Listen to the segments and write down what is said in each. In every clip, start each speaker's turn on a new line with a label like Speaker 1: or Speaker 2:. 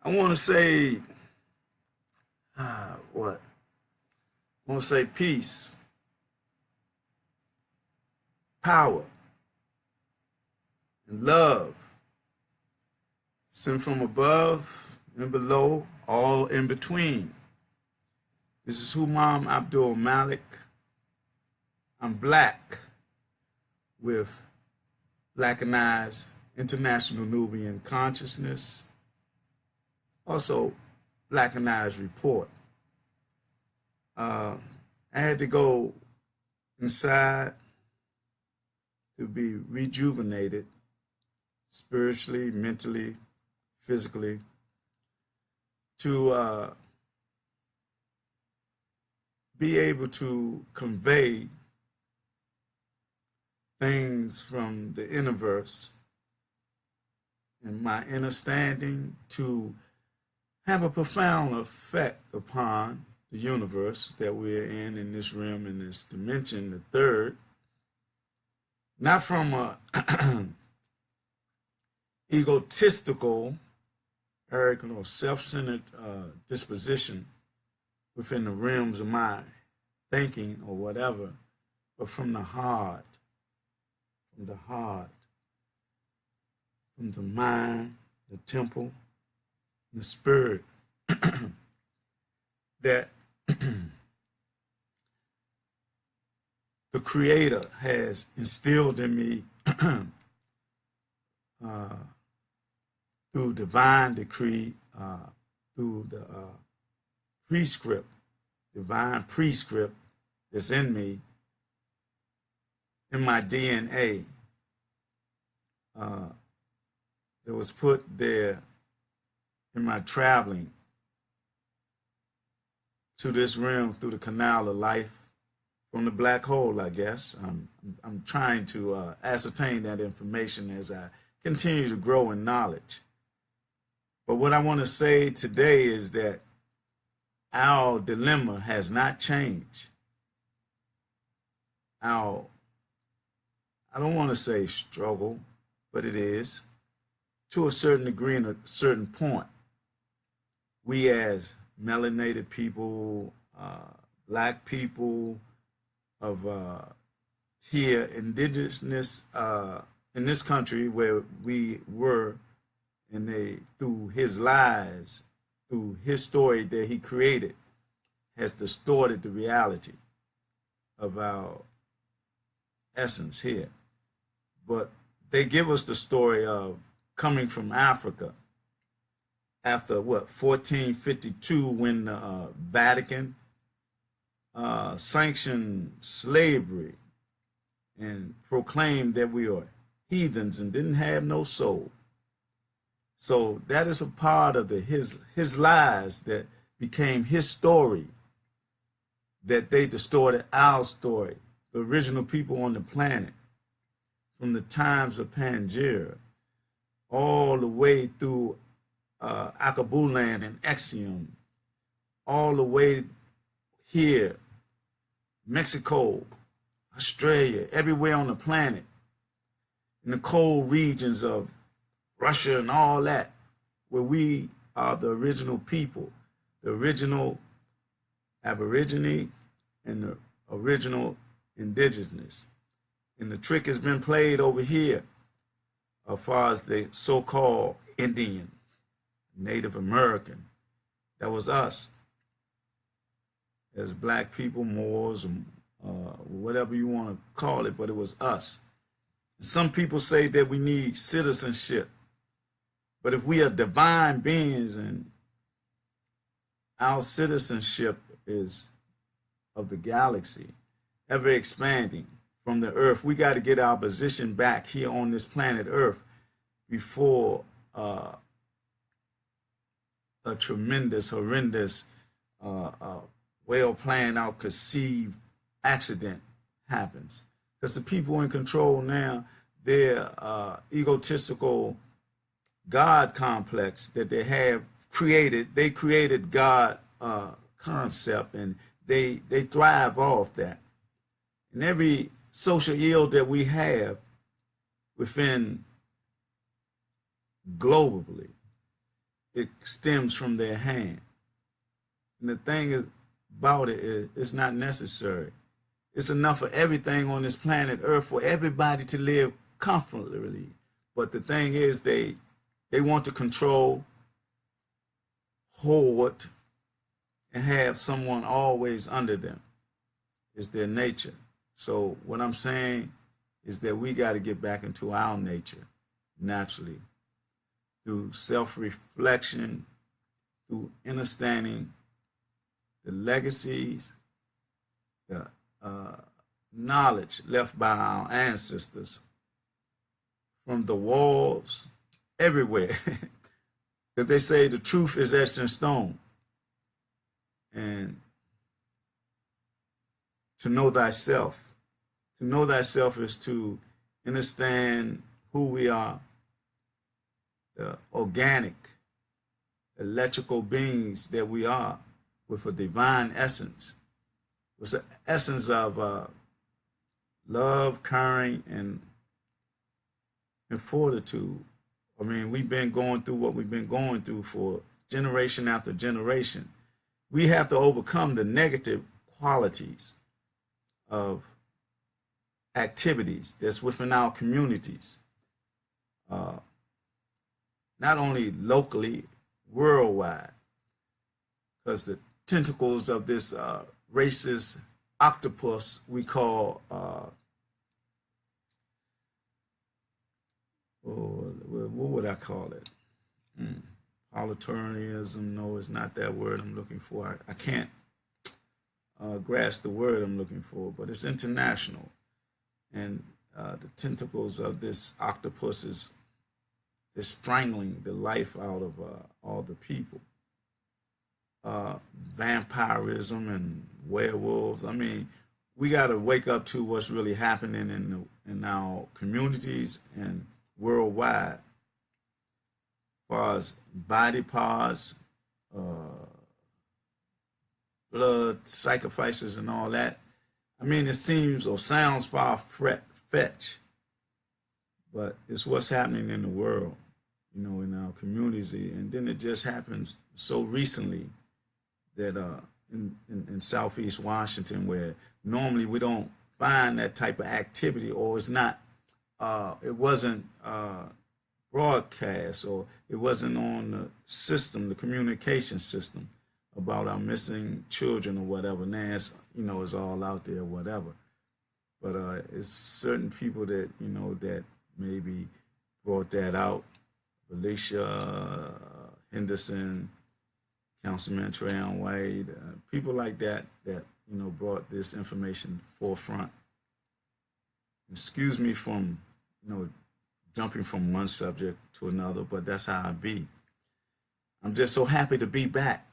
Speaker 1: I want to say, what? I want to say peace, power, and love, sent from above and below, all in between. This is Humam Abdulmalik. I'm black with Blackanized International Nubian Consciousness, also Blackanized Report. I had to go inside to be rejuvenated spiritually, mentally, physically, to be able to convey things from the universe and my understanding to have a profound effect upon the universe that we're in this realm, in this dimension, the third, not from a egotistical, arrogant, or self-centered disposition within the realms of my thinking or whatever, but from the heart, from the mind, the temple, the spirit, that the Creator has instilled in me through divine decree, through the prescript, divine prescript that's in me, in my DNA, that was put there in my traveling to this realm through the canal of life from the black hole, I guess. I'm trying to ascertain that information as I continue to grow in knowledge. But what I want to say today is that our dilemma has not changed. I don't want to say struggle, but it is, to a certain degree and a certain point. We as melanated people, black people of here, indigenous in this country where we were, and they, through his lies, through his story that he created, has distorted the reality of our essence here. But they give us the story of coming from Africa after what, 1452, when the Vatican sanctioned slavery and proclaimed that we are heathens and didn't have no soul. So that is a part of his lies that became his story, that they distorted our story, the original people on the planet, from the times of Pangaea, all the way through Akabuland and Exium, all the way here, Mexico, Australia, everywhere on the planet, in the cold regions of Russia and all that, where we are the original people, the original Aborigine and the original indigenous. And the trick has been played over here as far as the so-called Indian, Native American. That was us as black people, Moors, whatever you want to call it, but it was us. Some people say that we need citizenship, but if we are divine beings and our citizenship is of the galaxy, ever expanding from the earth, we got to get our position back here on this planet earth before a tremendous, horrendous, well planned out, conceived accident happens. Because the people in control now, their egotistical God complex that they have created, they created God concept, and they thrive off that. And every social ill that we have within globally it stems from their hand. And the thing about it is, it's not necessary. It's enough for everything on this planet Earth for everybody to live comfortably. But the thing is, they want to control, hoard, and have someone always under them. It's their nature. So what I'm saying is that we got to get back into our nature naturally through self-reflection, through understanding the legacies, the knowledge left by our ancestors from the walls everywhere. Because they say the truth is etched in stone. And to know thyself is to understand who we are, the organic, electrical beings that we are with a divine essence, with the essence of love, caring, and fortitude. I mean, we've been going through what we've been going through for generation after generation. We have to overcome the negative qualities of activities that's within our communities, not only locally, worldwide, because the tentacles of this racist octopus we call what would I call it? Politarianism? No, it's not that word I'm looking for. I can't grasp the word I'm looking for, but it's international. And the tentacles of this octopus is strangling the life out of all the people. Vampirism and werewolves. I mean, we got to wake up to what's really happening in our communities and worldwide, as far as body parts, blood sacrifices, and all that. I mean, it seems or sounds far-fetched, but it's what's happening in the world, in our communities. And then it just happens so recently that in Southeast Washington, where normally we don't find that type of activity, or it's not, it wasn't broadcast, or it wasn't on the system, the communication system about our missing children or whatever. Now it's, it's all out there, whatever. But it's certain people that, that maybe brought that out. Alicia Henderson, Councilman Trayon Wade, people like that, brought this information forefront. Excuse me from, jumping from one subject to another, but that's how I be. I'm just so happy to be back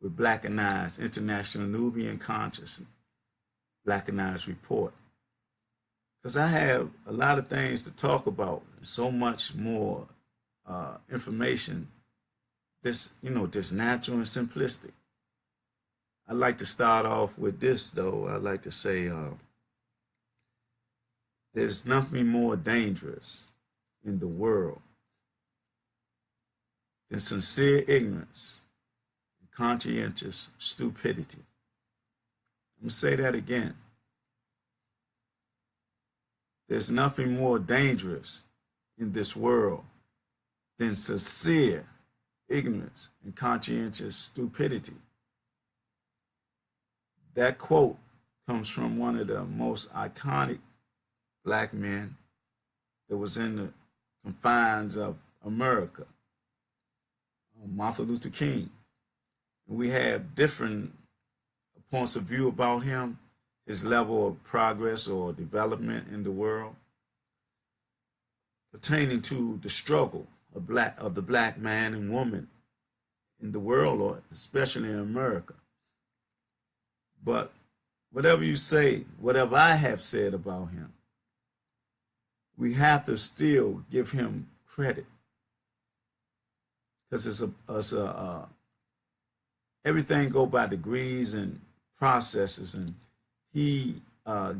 Speaker 1: with Blackanized International Nubian Consciousness, Blackanized Report. Because I have a lot of things to talk about, so much more information that's, just natural and simplistic. I'd like to start off with this, though. I'd like to say there's nothing more dangerous in the world than sincere ignorance and conscientious stupidity. I'm going to say that again. There's nothing more dangerous in this world than sincere ignorance and conscientious stupidity. That quote comes from one of the most iconic black men that was in the confines of America, Martin Luther King. And we have different points of view about him, his level of progress or development in the world, pertaining to the struggle of the black man and woman in the world, or especially in America. But whatever you say, whatever I have said about him, we have to still give him credit, because everything go by degrees and processes, and he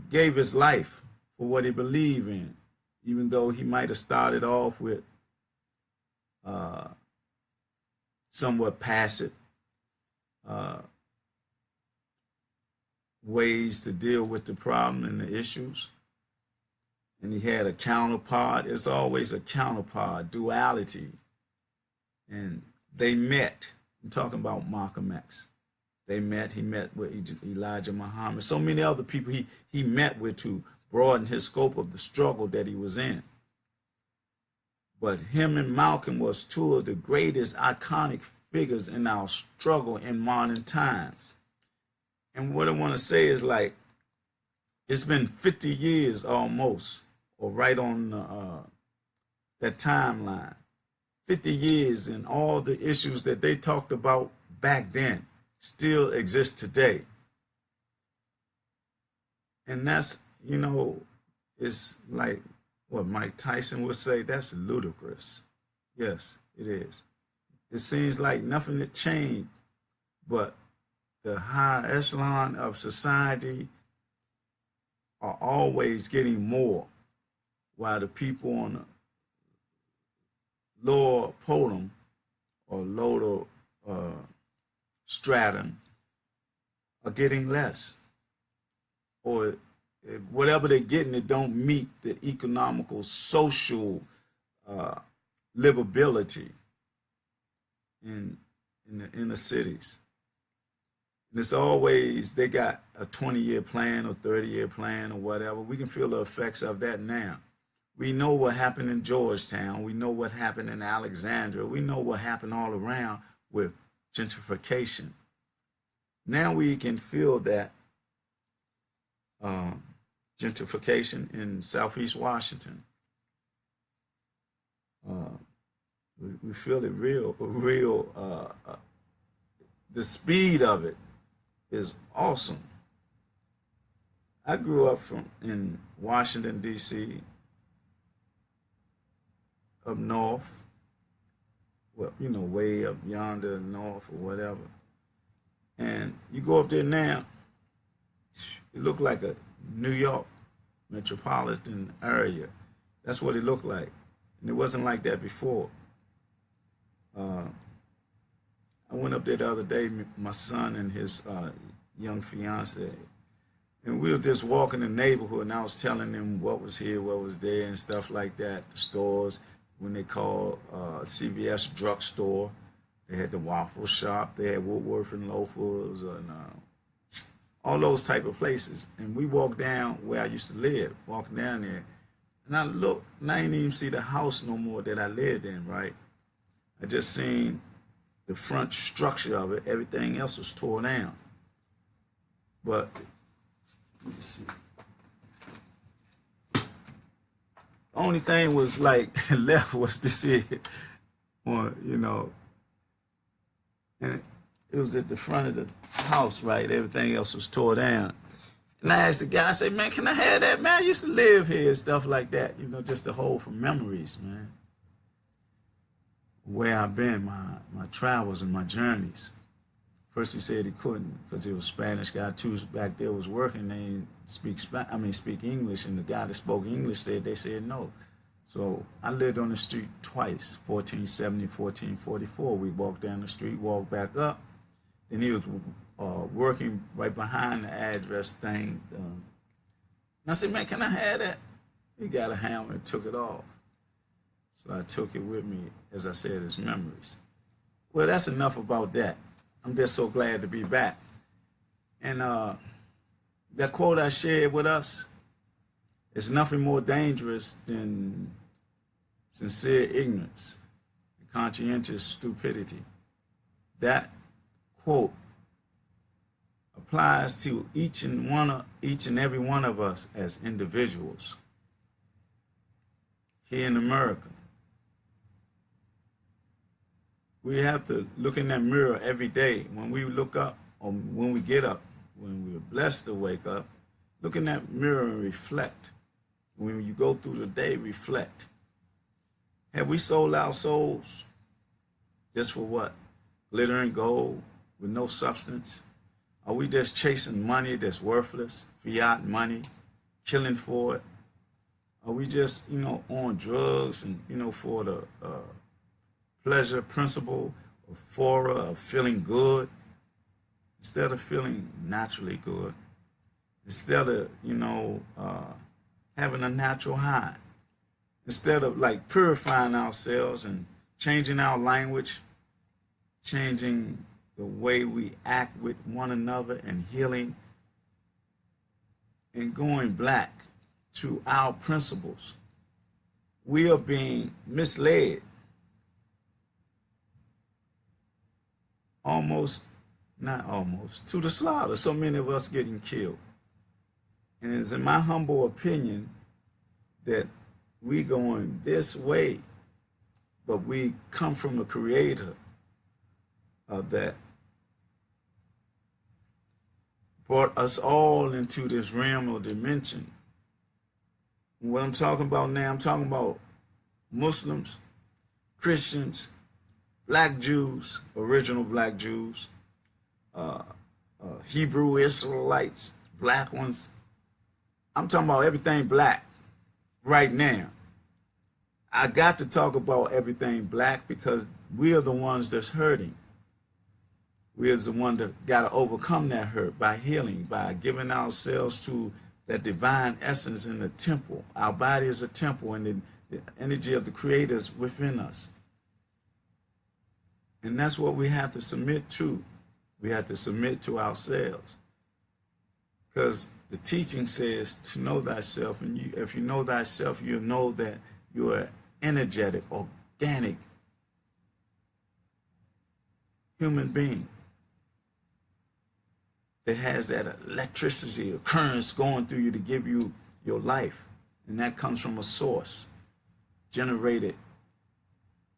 Speaker 1: gave his life for what he believed in, even though he might have started off with somewhat passive ways to deal with the problem and the issues. And he had a counterpart. There's always a counterpart, duality. And they met. I'm talking about Malcolm X. They met. He met with Elijah Muhammad. So many other people he met with to broaden his scope of the struggle that he was in. But him and Malcolm was two of the greatest iconic figures in our struggle in modern times. And what I want to say is, like, it's been 50 years almost, or right on that timeline. 50 years, and all the issues that they talked about back then still exist today. And that's, you know, it's like what Mike Tyson would say, that's ludicrous. Yes, it is. It seems like nothing had changed, but the high echelon of society are always getting more, while the people on the lower podium or lower stratum are getting less, or if whatever they're getting, it don't meet the economical, social livability in the inner cities. And it's always, they got a 20-year plan or 30-year plan or whatever. We can feel the effects of that now. We know what happened in Georgetown. We know what happened in Alexandria. We know what happened all around with gentrification. Now we can feel that gentrification in Southeast Washington. We feel it real. The speed of it is awesome. I grew up in Washington, D.C., up north, well, you know, way up yonder north or whatever. And you go up there now, it looked like a New York metropolitan area. That's what it looked like. And it wasn't like that before. I went up there the other day, my son and his young fiance, and we were just walking the neighborhood, and I was telling them what was here, what was there, and stuff like that. The stores, when they called CVS drugstore, they had the waffle shop, they had Woodworth and Loafers, and all those type of places. And we walked down where I used to live, walking down there, and I looked, and I didn't even see the house no more that I lived in, right? I just seen the front structure of it. Everything else was torn down. But let me see. The only thing was like left was this here, or you know, and it was at the front of the house, right? Everything else was tore down. And I asked the guy, I said, "Man, can I have that? Man, I used to live here," and stuff like that. You know, just to hold for memories, man. Where I've been, my travels and my journeys. First he said he couldn't because he was a Spanish guy. Two back there was working. They didn't speak English, and the guy that spoke English they said no. So I lived on the street twice, 1470, 1444. We walked down the street, walked back up. Then he was working right behind the address thing. And I said, "Man, can I have that?" He got a hammer and took it off. So I took it with me, as I said, as memories. Well, that's enough about that. I'm just so glad to be back. And that quote I shared with us is nothing more dangerous than sincere ignorance and conscientious stupidity. That quote applies to each and every one of us as individuals here in America. We have to look in that mirror every day. When we look up, or when we get up, when we're blessed to wake up, look in that mirror and reflect. When you go through the day, reflect. Have we sold our souls just for what? Glitter and gold with no substance? Are we just chasing money that's worthless, fiat money, killing for it? Are we just, on drugs and, for the pleasure principle euphoria of feeling good instead of feeling naturally good, instead of, having a natural high, instead of like purifying ourselves and changing our language, changing the way we act with one another and healing and going black to our principles. We are being misled, not almost, to the slaughter. So many of us getting killed. And it's in my humble opinion that we going this way, but we come from a creator that brought us all into this realm or dimension. And what I'm talking about now, I'm talking about Muslims, Christians, black Jews, original black Jews, Hebrew Israelites, black ones. I'm talking about everything black right now. I got to talk about everything black because we are the ones that's hurting. We are the one that got to overcome that hurt by healing, by giving ourselves to that divine essence in the temple. Our body is a temple, and the energy of the Creator is within us. And that's what we have to submit to. We have to submit to ourselves. Because the teaching says to know thyself, and if you know thyself, you'll know that you are energetic, organic human being that has that electricity, or currents going through you to give you your life. And that comes from a source generated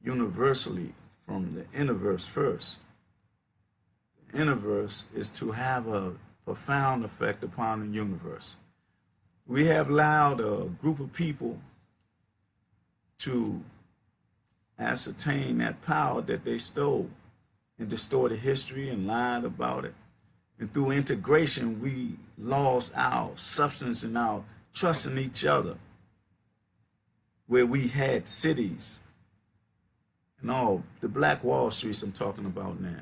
Speaker 1: universally from the universe first. The universe is to have a profound effect upon the universe. We have allowed a group of people to ascertain that power that they stole and distorted history and lied about it. And through integration, we lost our substance and our trust in each other, where we had cities and all the Black Wall Streets I'm talking about now.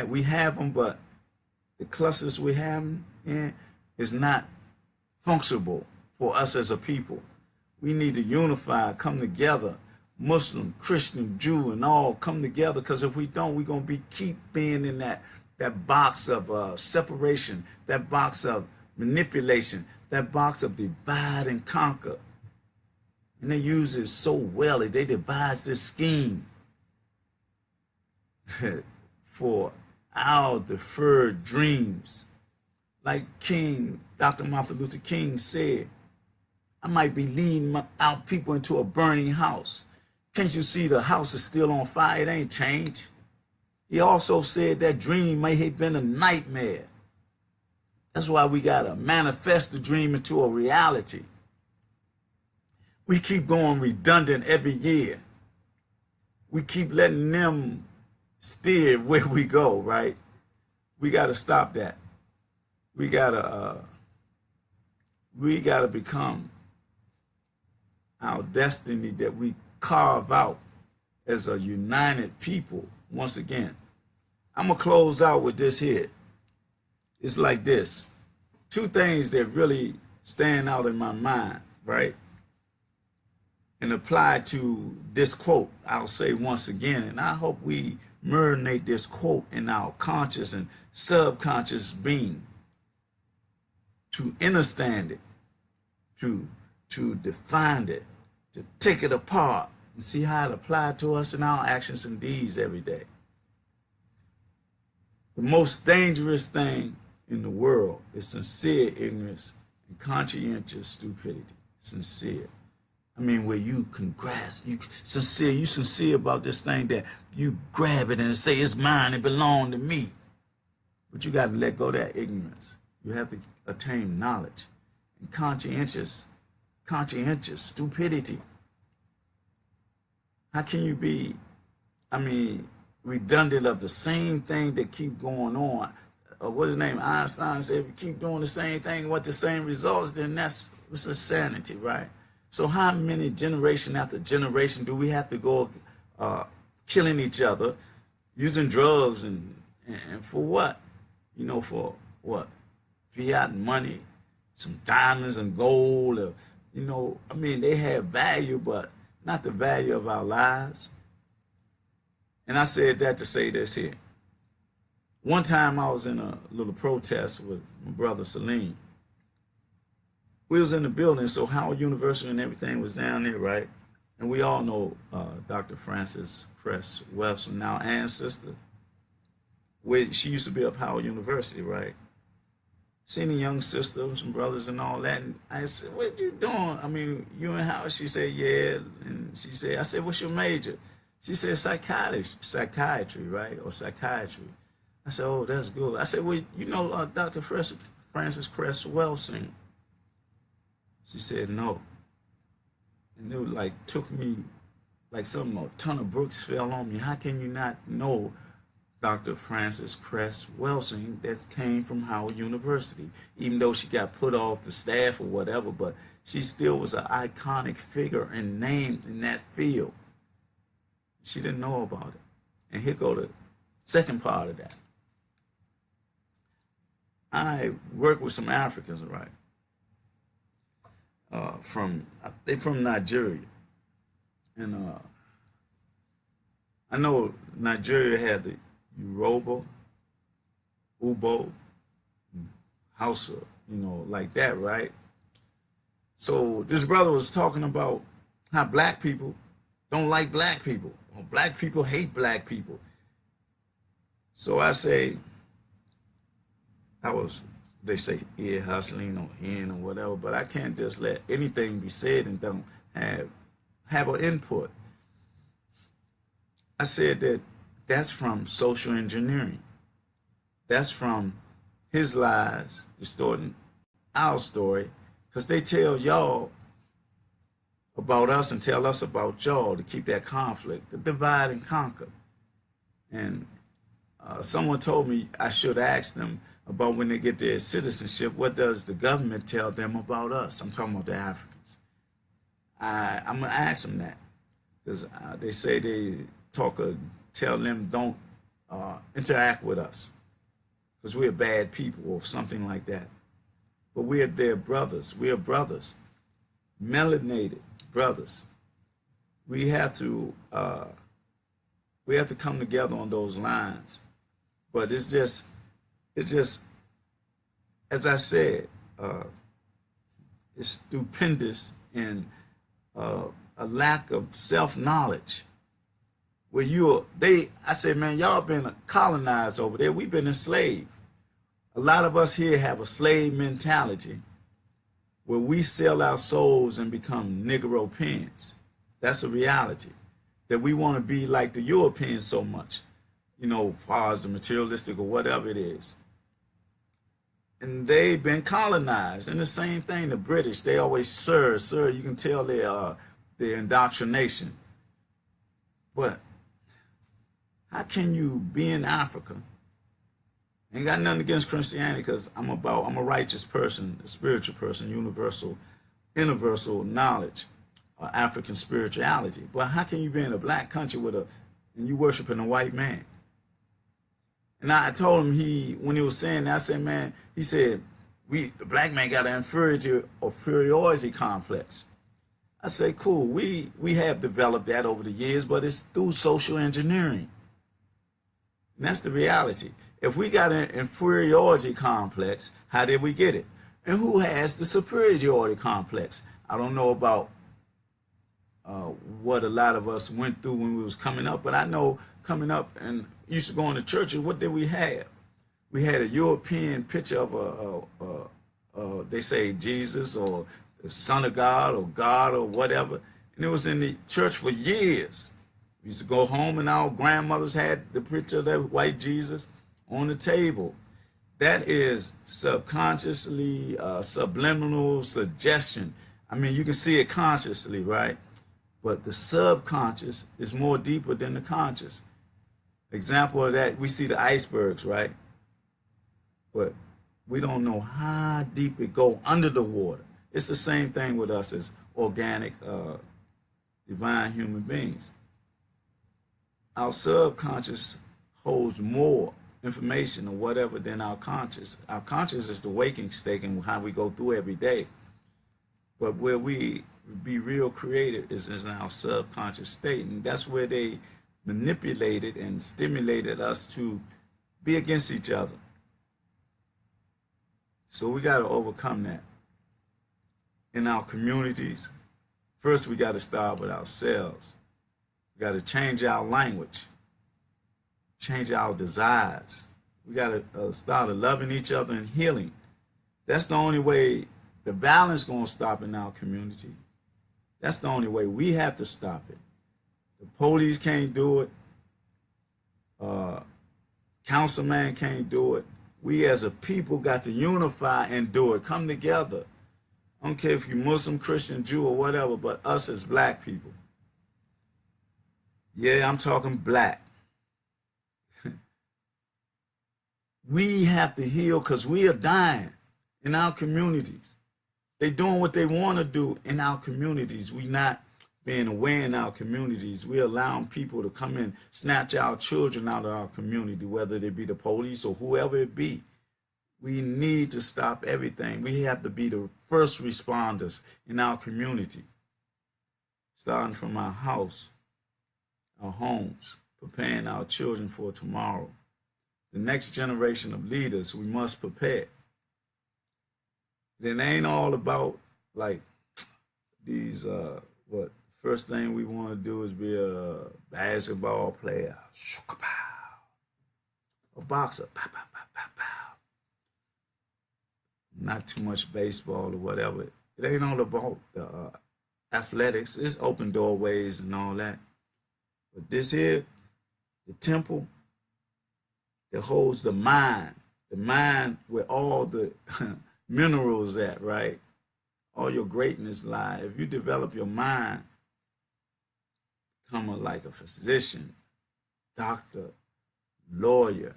Speaker 1: We have them, but the clusters we have them in is not functional for us as a people. We need to unify, come together, Muslim, Christian, Jew, and all come together, because if we don't, we're going to keep being in that box of separation, that box of manipulation, that box of divide and conquer. And they use it so well. They devise this scheme for our deferred dreams. Like Dr. Martin Luther King said, I might be leading our people into a burning house. Can't you see the house is still on fire? It ain't changed. He also said that dream may have been a nightmare. That's why we got to manifest the dream into a reality. We keep going redundant every year. We keep letting them steer where we go, right? We got to stop that. We got to become our destiny that we carve out as a united people. Once again, I'm going to close out with this here. It's like this. Two things that really stand out in my mind, right? And apply to this quote, I'll say once again, and I hope we marinate this quote in our conscious and subconscious being to understand it, to define it, to take it apart and see how it applies to us in our actions and deeds every day. The most dangerous thing in the world is sincere ignorance and conscientious stupidity. Sincere. I mean, where you can grasp, you sincere about this thing that you grab it and say it's mine, it belongs to me. But you got to let go of that ignorance. You have to attain knowledge. And conscientious stupidity. How can you be, redundant of the same thing that keep going on? What his name? Einstein said, if you keep doing the same thing with the same results, then it's insanity, right? So how many generation after generation do we have to go killing each other, using drugs, and for what? You know, for what? Fiat money, some diamonds and gold. You know, I mean, they have value, but not the value of our lives. And I said that to say this here. One time I was in a little protest with my brother Salim. We was in the building, so Howard University and everything was down there, right? And we all know Dr. Frances Cress Welsing, now Ann's sister. She used to be up Howard University, right? Seen a young sister, some brothers and all that. And I said, what you doing? I mean, you and Howard? She said, yeah. And she said, I said, what's your major? She said, psychiatry, right? Or psychiatry. I said, oh, that's good. I said, well, you know Dr. Frances Cress Welsing? She said, no. And it was like, took me like something, a ton of bricks fell on me. How can you not know Dr. Frances Cress Welsing that came from Howard University? Even though she got put off the staff or whatever, but she still was an iconic figure and name in that field. She didn't know about it. And here go the second part of that. I work with some Africans, right? They from Nigeria, and I know Nigeria had the Yoruba, Ubo, Hausa, you know, like that, right? So this brother was talking about how black people don't like black people, or black people hate black people. So I say, they say ear hustling or in or whatever, but I can't just let anything be said and don't have an input. I said that's from social engineering. That's from his lies distorting our story, because they tell y'all about us and tell us about y'all to keep that conflict, to divide and conquer. And someone told me I should ask them about when they get their citizenship, what does the government tell them about us? I'm talking about the Africans. I'm going to ask them that, because they say they tell them don't interact with us because we're bad people or something like that. But we're their brothers. We're brothers, melanated brothers. We have to come together on those lines. But it's just, as I said, it's stupendous in a lack of self-knowledge. Where I said, man, y'all been colonized over there. We've been enslaved. A lot of us here have a slave mentality where we sell our souls and become Negro pins. That's a reality. That we want to be like the Europeans so much, you know, as far as the materialistic or whatever it is. And they've been colonized. And the same thing, the British, they always, sir, you can tell their indoctrination. But how can you be in Africa? Ain't got nothing against Christianity, because I'm a righteous person, a spiritual person, universal knowledge, African spirituality. But how can you be in a black country and you worshiping a white man? And I told him, when he was saying that, I said, man, he said, the black man got an inferiority complex. I say, cool, we have developed that over the years, but it's through social engineering. And that's the reality. If we got an inferiority complex, how did we get it? And who has the superiority complex? I don't know about what a lot of us went through when we was coming up, but I know coming up and used to going to churches, what did we have? We had a European picture of they say Jesus or the Son of God or whatever, and it was in the church for years. We used to go home and our grandmothers had the picture of that white Jesus on the table. That is subconsciously subliminal suggestion. I mean, you can see it consciously, right? But the subconscious is more deeper than the conscious. Example of that, we see the icebergs, right? But we don't know how deep it go under the water. It's the same thing with us as organic, divine human beings. Our subconscious holds more information or whatever than our conscious. Our conscious is the waking state and how we go through every day. But where we be real creative is in our subconscious state. And that's where they manipulated and stimulated us to be against each other. So we got to overcome that in our communities. First, we got to start with ourselves. We got to change our language, change our desires. We got to start loving each other and healing. That's the only way the violence is going to stop in our community. That's the only way. We have to stop it. The police can't do it. Councilman can't do it. We as a people got to unify and do it. Come together. I don't care if you're Muslim, Christian, Jew, or whatever, but us as black people. Yeah, I'm talking black. We have to heal because we are dying in our communities. They're doing what they want to do in our communities. We not being aware in our communities. We're allowing people to come in, snatch our children out of our community, whether they be the police or whoever it be. We need to stop everything. We have to be the first responders in our community, starting from our house, our homes, preparing our children for tomorrow. The next generation of leaders, we must prepare. It ain't all about like these, first thing we want to do is be a basketball player, a boxer, not too much baseball or whatever. It ain't all about athletics. It's open doorways and all that. But this here, the temple that holds the mind where all the minerals at, right? All your greatness lie. If you develop your mind, become like a physician, doctor, lawyer,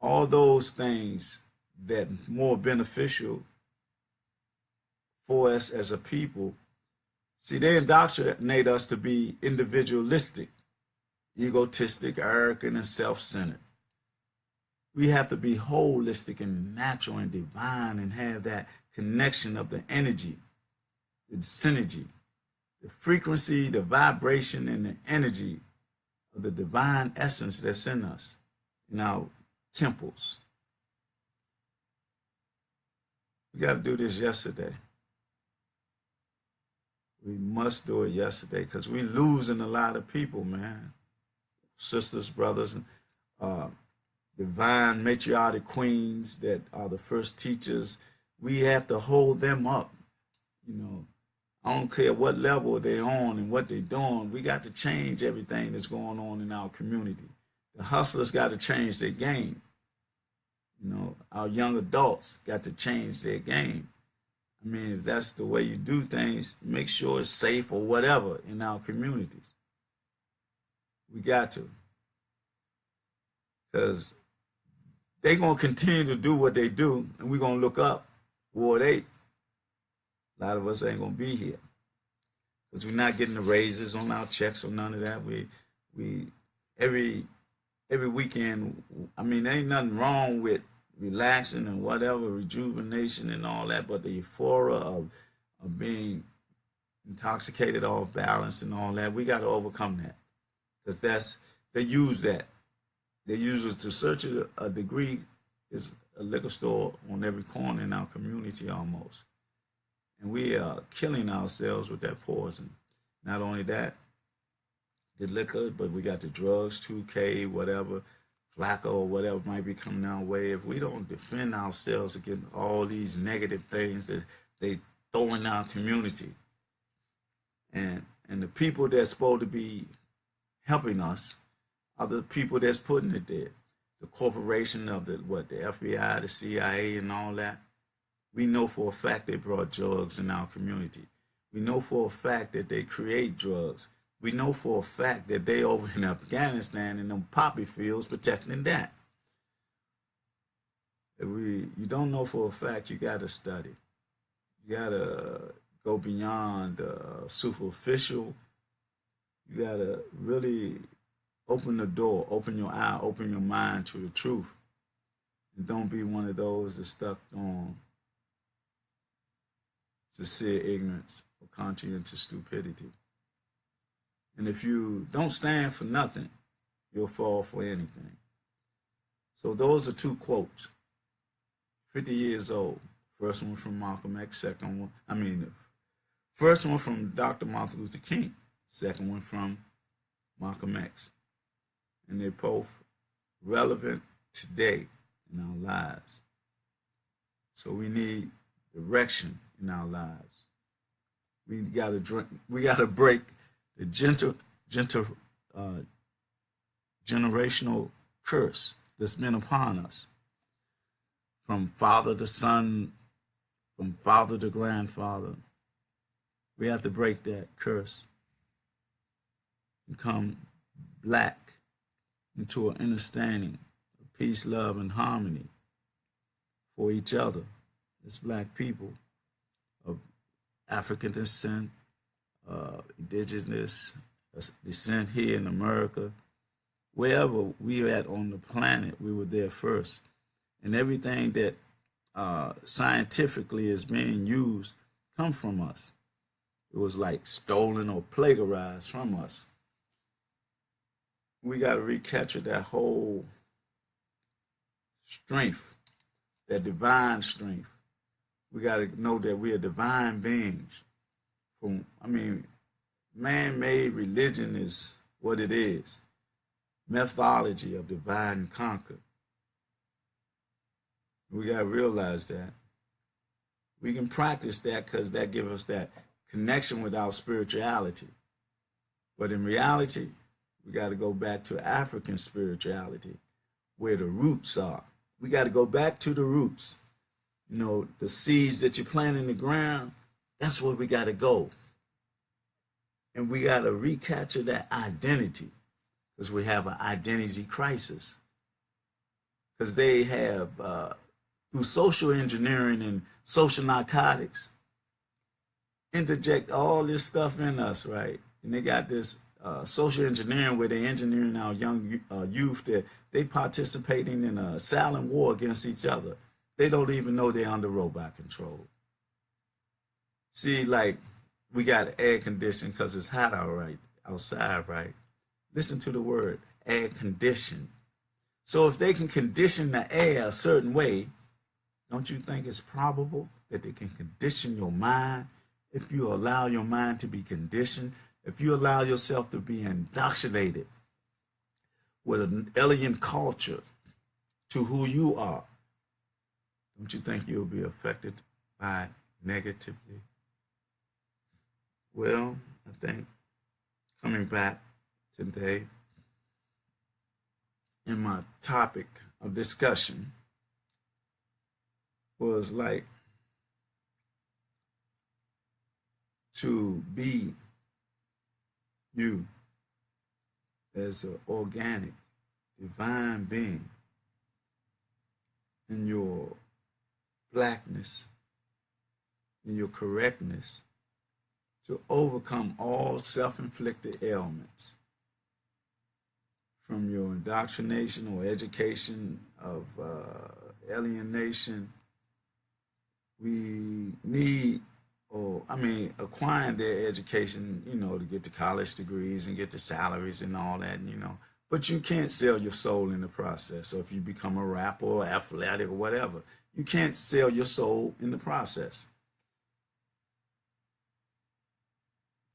Speaker 1: all those things that more beneficial for us as a people. See, they indoctrinate us to be individualistic, egotistic, arrogant, and self-centered. We have to be holistic and natural and divine and have that connection of the energy, the synergy, the frequency, the vibration, and the energy of the divine essence that's in us, in our temples. We got to do this yesterday. We must do it yesterday because we're losing a lot of people, man. Sisters, brothers, divine matriarchic queens that are the first teachers. We have to hold them up. You know, I don't care what level they're on and what they're doing. We got to change everything that's going on in our community. The hustlers got to change their game. You know, our young adults got to change their game. I mean, if that's the way you do things, make sure it's safe or whatever in our communities. We got to. Because they're going to continue to do what they do, and we're going to look up. Ward 8, a lot of us ain't going to be here. Because we're not getting the raises on our checks or none of that. We every weekend, I mean, there ain't nothing wrong with relaxing and whatever, rejuvenation and all that, but the euphoria of being intoxicated, off balance and all that, we got to overcome that. Because they use that. They use it to search a degree. Is a liquor store on every corner in our community almost. And we are killing ourselves with that poison. Not only that, the liquor, but we got the drugs, 2K, whatever, Flacco or whatever might be coming our way. If we don't defend ourselves against all these negative things that they throw in our community, and the people that's supposed to be helping us are the people that's putting it there. The corporation of the FBI, the CIA, and all that. We know for a fact they brought drugs in our community. We know for a fact that they create drugs. We know for a fact that they over in Afghanistan in them poppy fields protecting that. If you don't know for a fact, you got to study. You got to go beyond superficial. You got to really open the door, open your eye, open your mind to the truth. And don't be one of those that's stuck on sincere ignorance or conscientious stupidity. And if you don't stand for nothing, you'll fall for anything. So those are two quotes. 50 years old. First one from Malcolm X, first one from Dr. Martin Luther King, second one from Malcolm X. And they're both relevant today in our lives. So we need direction in our lives. We gotta break the generational curse that's been upon us, from father to son, from father to grandfather. We have to break that curse and come black into an understanding of peace, love, and harmony for each other as black people of African descent, indigenous descent here in America. Wherever we are at on the planet, we were there first. And everything that scientifically is being used come from us. It was like stolen or plagiarized from us. We got to recapture that whole strength, that divine strength. We got to know that we are divine beings. Man-made religion is what it is. Methodology of divide and conquer. We got to realize that. We can practice that because that gives us that connection with our spirituality. But in reality, we got to go back to African spirituality, where the roots are. We got to go back to the roots. You know, the seeds that you plant in the ground, that's where we got to go. And we got to recapture that identity, because we have an identity crisis. Because they have, through social engineering and social narcotics, interject all this stuff in us, right? And they got this social engineering where they're engineering our young youth that they participating in a silent war against each other. They don't even know they're under robot control. See, like, we got air conditioning because it's hot outside, right? Listen to the word, air condition. So if they can condition the air a certain way, don't you think it's probable that they can condition your mind? If you allow your mind to be conditioned, if you allow yourself to be indoctrinated with an alien culture to who you are, don't you think you'll be affected by it negatively? Well, I think coming back today in my topic of discussion was like to be you as an organic, divine being in your blackness, in your correctness, to overcome all self-inflicted ailments from your indoctrination or education of alienation. We need, acquiring their education, to get the college degrees and get the salaries and all that, But you can't sell your soul in the process. So if you become a rapper or athletic or whatever, you can't sell your soul in the process.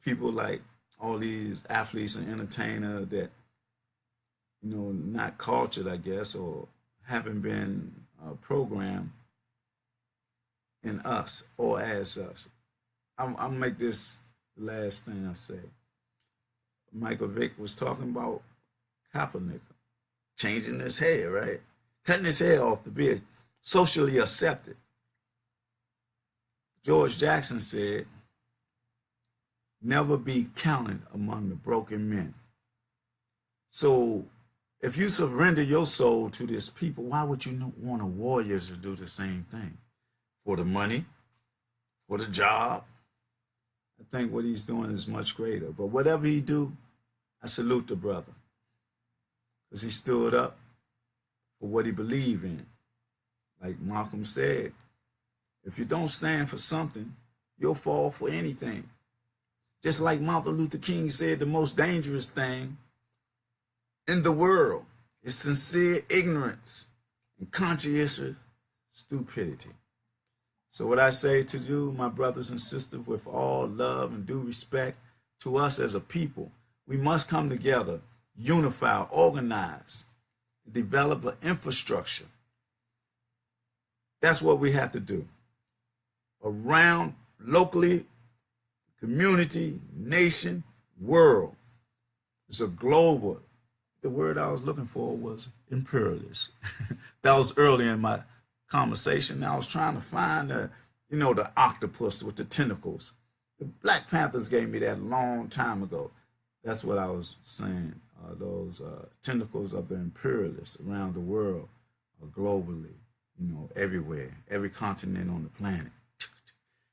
Speaker 1: People like all these athletes and entertainers that, not cultured, I guess, or haven't been programmed in us or as us. I'll make this the last thing I say. Michael Vick was talking about Kaepernick changing his hair, right? Cutting his hair off to be socially accepted. George Jackson said, never be counted among the broken men. So if you surrender your soul to this people, why would you want a warrior to do the same thing? For the money, for the job, I think what he's doing is much greater. But whatever he do, I salute the brother, because he stood up for what he believed in. Like Malcolm said, if you don't stand for something, you'll fall for anything. Just like Martin Luther King said, the most dangerous thing in the world is sincere ignorance and conscientious stupidity. So what I say to you, my brothers and sisters, with all love and due respect to us as a people, we must come together, unify, organize, develop an infrastructure. That's what we have to do. Around locally, community, nation, world. It's a global. The word I was looking for was imperialist. That was early in my conversation. I was trying to find the octopus with the tentacles. The Black Panthers gave me that a long time ago. That's what I was saying. Those tentacles of the imperialists around the world, globally, everywhere, every continent on the planet.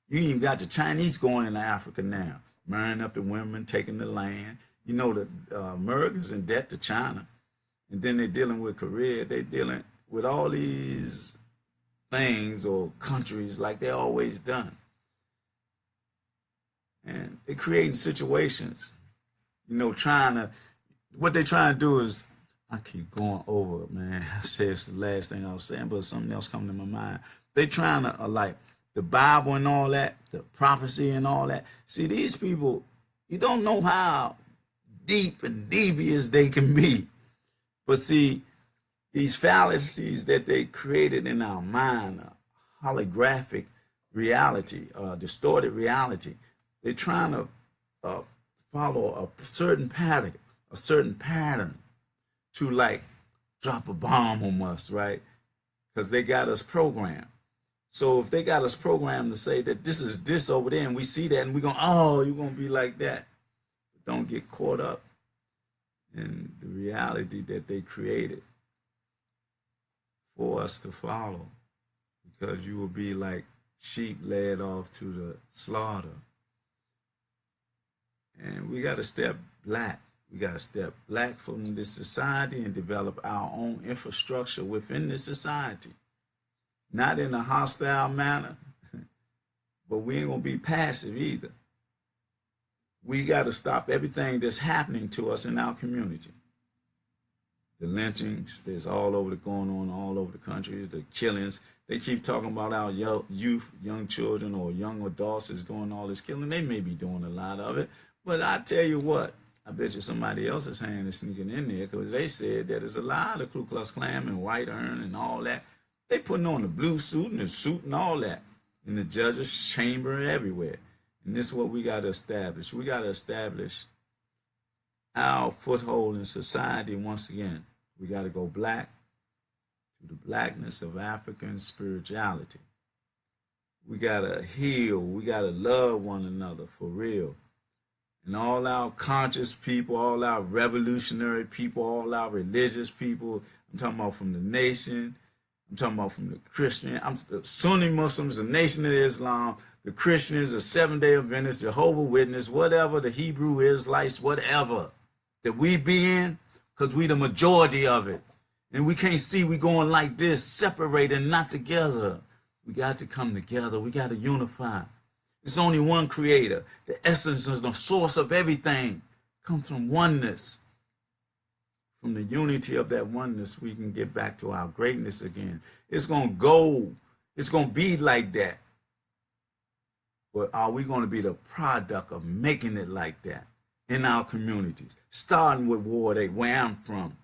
Speaker 1: You even got the Chinese going into Africa now, marrying up the women, taking the land. The Americans in debt to China, and then they're dealing with Korea. They're dealing with all these things or countries like they always done, and they're creating situations. What they're trying to do is, I keep going over it, man. I say it's the last thing I was saying, but something else coming to my mind. They're trying to like the Bible and all that, the prophecy and all that. See, these people, you don't know how deep and devious they can be. But see, these fallacies that they created in our mind, a holographic reality, distorted reality, they're trying to follow a certain pattern to like drop a bomb on us, right? Because they got us programmed. So if they got us programmed to say that this is this over there, and we see that, and we're going, oh, you're going to be like that. Don't get caught up in the reality that they created for us to follow, because you will be like sheep led off to the slaughter. And we got to step back. We got to step back from this society and develop our own infrastructure within this society. Not in a hostile manner, but we ain't going to be passive either. We got to stop everything that's happening to us in our community. The lynchings that's going on all over the country, the killings. They keep talking about our youth, young children, or young adults is doing all this killing. They may be doing a lot of it, but I tell you what, I bet you somebody else's hand is sneaking in there, because they said that there's a lot of Ku Klux Klan and White Earn and all that. They putting on the blue suit and the suit and all that in the judge's chamber everywhere. And this is what we got to establish. We got to establish our foothold in society once again. We got to go black to the blackness of African spirituality. We got to heal. We got to love one another for real. And all our conscious people, all our revolutionary people, all our religious people, I'm talking about from the nation, I'm talking about from the Christian, the Sunni Muslims, the Nation of Islam, the Christians, the Seventh-day Adventists, Jehovah's Witness, whatever, the Hebrew Israelites, whatever that we be in, because we the majority of it. And we can't see we going like this, separated, not together. We got to come together. We got to unify. There's only one creator. The essence is the source of everything. Comes from oneness. From the unity of that oneness, we can get back to our greatness again. It's going to go. It's going to be like that. But are we going to be the product of making it like that in our communities? Starting with Ward 8, where I'm from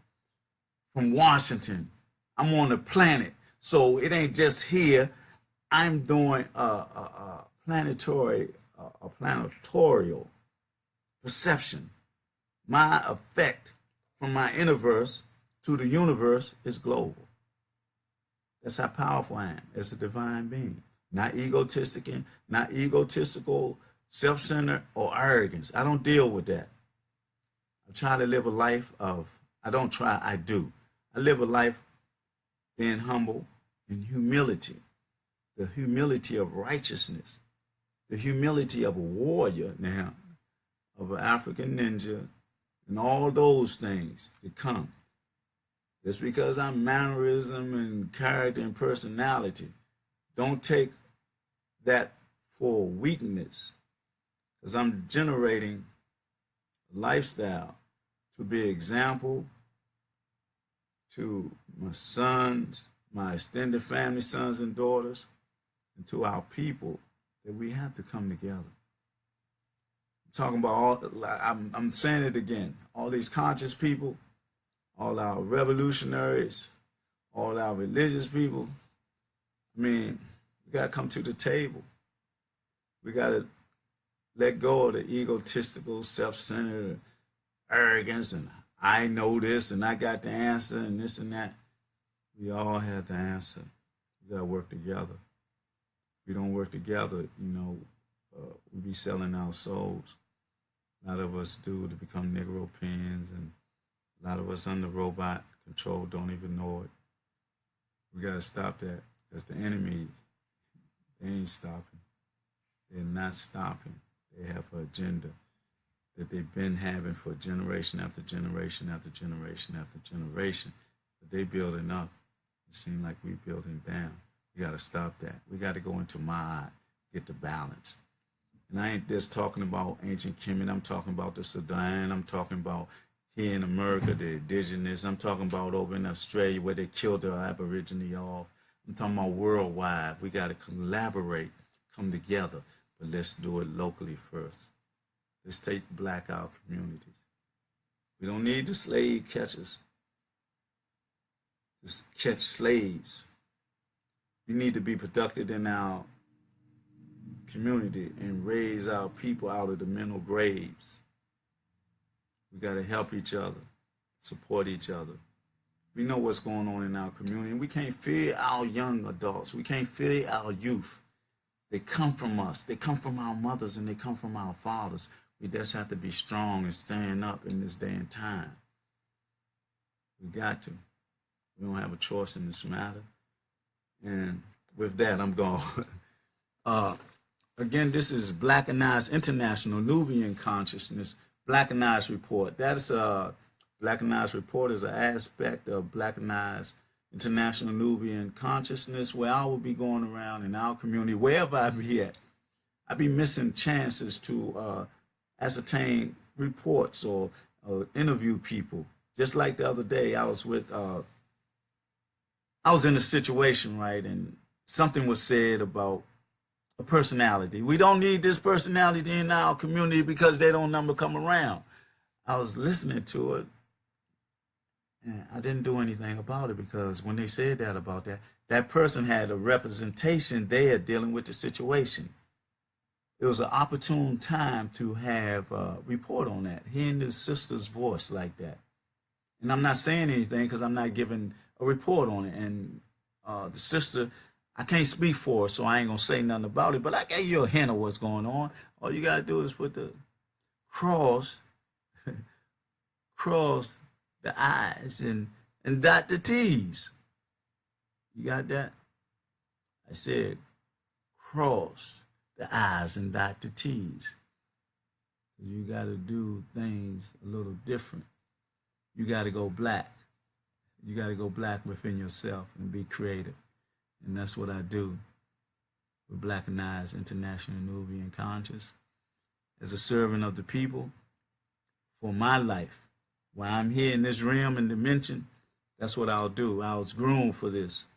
Speaker 1: Washington. I'm on the planet. So it ain't just here. I'm doing a planetarial perception. My effect from my universe to the universe is global. That's how powerful I am as a divine being. Not egotistical, self-centered, or arrogance. I don't deal with that. I try to live a life of, I do. I live a life being humble and humility. The humility of righteousness. the humility of a warrior now, of an African ninja, and all those things to come. Just because I'm mannerism and character and personality, don't take that for weakness, because I'm generating a lifestyle to be an example to my sons, my extended family, sons and daughters, and to our people, that we have to come together. I'm talking about all, I'm saying it again, all these conscious people, all our revolutionaries, all our religious people. I mean, we got to come to the table. We got to let go of the egotistical, self-centered arrogance and I know this and I got the answer and this and that. We all have the answer. We got to work together. If we don't work together, we be selling our souls. A lot of us do to become Negro pins, and a lot of us under robot control don't even know it. We got to stop that, because the enemy, they ain't stopping. They're not stopping. They have an agenda that they've been having for generation after generation after generation after generation. But they building up. It seems like we building down. We got to stop that. We got to go into my get the balance. And I ain't just talking about ancient Kemet. I'm talking about the Sudan. I'm talking about here in America, the indigenous. I'm talking about over in Australia where they killed the Aborigine off. I'm talking about worldwide. We got to collaborate, come together, but let's do it locally first. Let's take black out communities. We don't need the slave catchers. Just catch slaves. We need to be productive in our community and raise our people out of the mental graves. We got to help each other, support each other. We know what's going on in our community, and we can't fear our young adults. We can't fear our youth. They come from us. They come from our mothers, and they come from our fathers. We just have to be strong and stand up in this day and time. We got to. We don't have a choice in this matter. And with that, I'm going. Again, this is Blackanized International Nubian Consciousness, Blackanized Report. That's Blackanized Report is an aspect of Blackanized International Nubian Consciousness, where I will be going around in our community, wherever I be at. I be missing chances to ascertain reports or interview people. Just like the other day, I was in a situation, right, and something was said about a personality. We don't need this personality in our community because they don't never come around. I was listening to it, and I didn't do anything about it, because when they said that about that person had a representation there dealing with the situation. It was an opportune time to have a report on that, hearing the sister's voice like that. And I'm not saying anything because I'm not giving a report on it. And the sister, I can't speak for her, so I ain't going to say nothing about it, but I gave you a hint of what's going on. All you got to do is put the cross the I's and dot the T's. You got that? I said cross the I's and dot the T's. You got to do things a little different. You got to go black. You got to go black within yourself and be creative. And that's what I do with Blackanized International Nubian Conscious. As a servant of the people, for my life, while I'm here in this realm and dimension, that's what I'll do. I was groomed for this.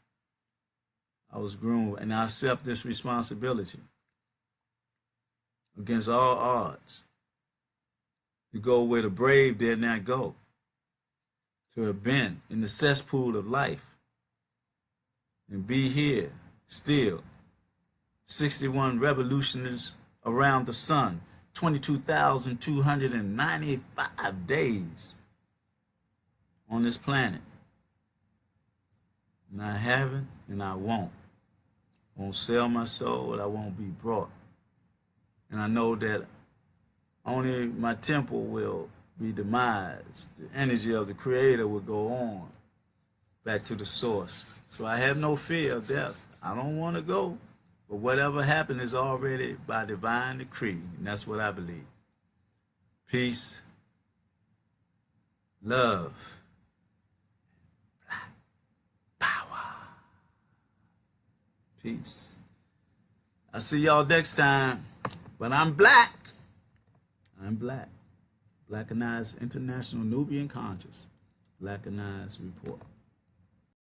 Speaker 1: I was groomed, and I accept this responsibility against all odds to go where the brave dare not go, to have been in the cesspool of life and be here still. 61 revolutions around the sun, 22,295 days on this planet. And I haven't and I won't. Won't sell my soul, I won't be brought. And I know that only my temple will be demised. The energy of the Creator will go on back to the source. So I have no fear of death. I don't want to go, But whatever happened is already by divine decree, and that's what I believe. Peace, love, power. Peace. I'll see y'all next time. But I'm black. I'm black. Blackanized International Nubian Conscious. Blackanized Report.